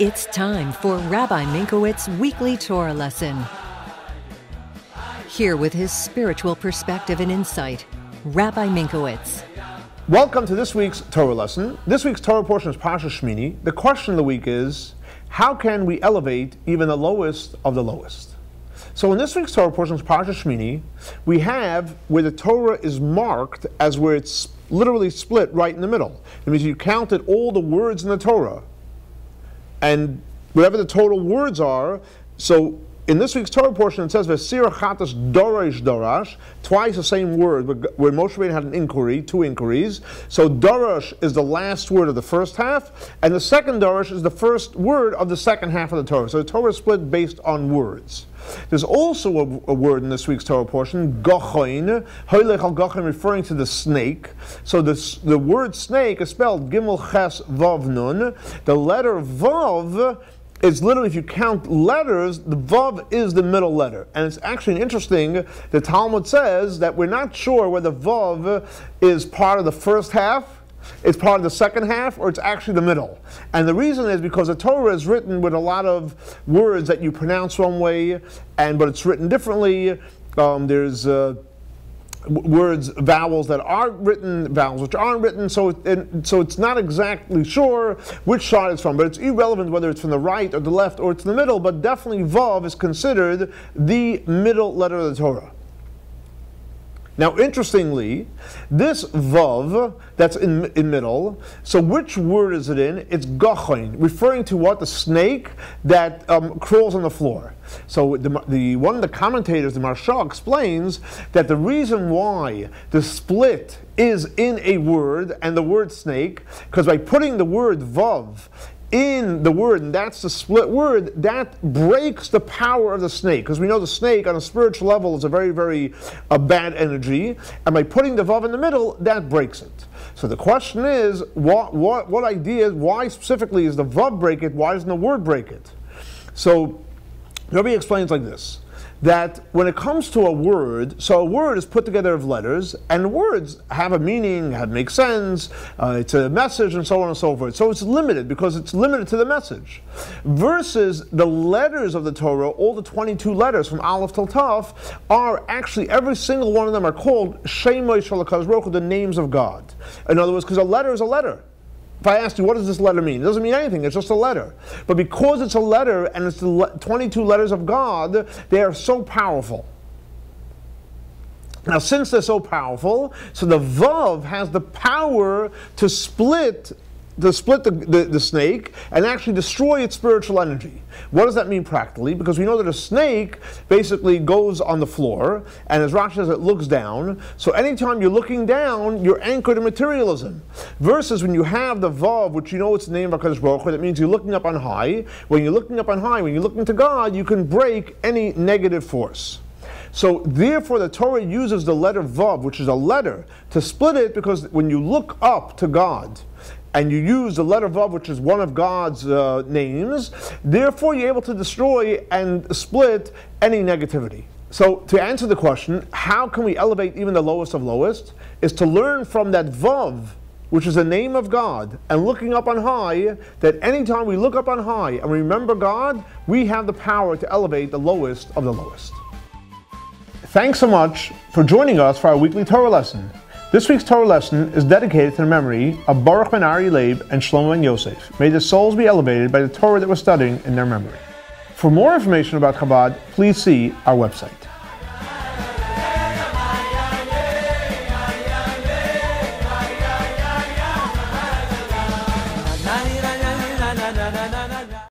It's time for Rabbi Minkowicz's weekly Torah lesson. Here with his spiritual perspective and insight, Rabbi Minkowicz. Welcome to this week's Torah lesson. This week's Torah portion is Parsha Shemini. The question of the week is, how can we elevate even the lowest of the lowest? So in this week's Torah portion is Parsha Shemini, we have where the Torah is marked as where it's literally split right in the middle. It means you counted all the words in the Torah, and whatever the total words are, so in this week's Torah portion it says V'sira chatas dorash dorash, twice the same word, where Moshe Rabbeinu had an inquiry, two inquiries. So dorash is the last word of the first half, and the second dorash is the first word of the second half of the Torah. So the Torah is split based on words. There's also a word in this week's Torah portion, gochoin, hoylech al gochoin, referring to the snake. So the word snake is spelled gimel ches vav nun. The letter vav is literally, if you count letters, the vav is the middle letter. And it's actually interesting, the Talmud says that we're not sure whether vav is part of the first half, it's part of the second half, or it's actually the middle. And the reason is because the Torah is written with a lot of words that you pronounce one way, but it's written differently. There's words, vowels that are written, vowels which aren't written, so it's not exactly sure which side it's from, but it's irrelevant whether it's from the right or the left or it's in the middle, but definitely vav is considered the middle letter of the Torah. Now, interestingly, this vav that's in middle, so which word is it in? It's gochoin, referring to what? The snake that crawls on the floor. So one of the commentators, the Marsha, explains that the reason why the split is in a word and the word snake, because by putting the word vav in the word, and that's the split word, that breaks the power of the snake. Because we know the snake on a spiritual level is a very, very bad energy, and by putting the vav in the middle, that breaks it. So the question is, what idea, why specifically is the vav break it, why doesn't the word break it? So Rebbe explains like this, that when it comes to a word, so a word is put together of letters, and words have a meaning, make sense, it's a message, and so on and so forth. So it's limited, because it's limited to the message. Versus the letters of the Torah, all the 22 letters from Aleph till Tav, are actually, every single one of them are called Shemoi Shel HaKadosh Baruch Hu, the names of God. In other words, because a letter is a letter. If I asked you, what does this letter mean? It doesn't mean anything, it's just a letter. But because it's a letter, and it's the 22 letters of God, they are so powerful. Now, since they're so powerful, so the vav has the power to split the snake and actually destroy its spiritual energy. What does that mean practically? Because we know that a snake basically goes on the floor, and as Rashi says, it looks down. So anytime you're looking down, you're anchored in materialism. Versus when you have the vav, which you know it's the name of HaKadosh Baruch Hu, that means you're looking up on high. When you're looking up on high, when you're looking to God, you can break any negative force. So therefore the Torah uses the letter vav, which is a letter, to split it, because when you look up to God, and you use the letter vav, which is one of God's names, therefore you're able to destroy and split any negativity. So to answer the question, how can we elevate even the lowest of lowest, is to learn from that vav, which is the name of God, and looking up on high, that anytime we look up on high and remember God, we have the power to elevate the lowest of the lowest. Thanks so much for joining us for our weekly Torah lesson. This week's Torah lesson is dedicated to the memory of Baruch ben Ari Leib and Shlomo ben Yosef. May their souls be elevated by the Torah that we're studying in their memory. For more information about Chabad, please see our website.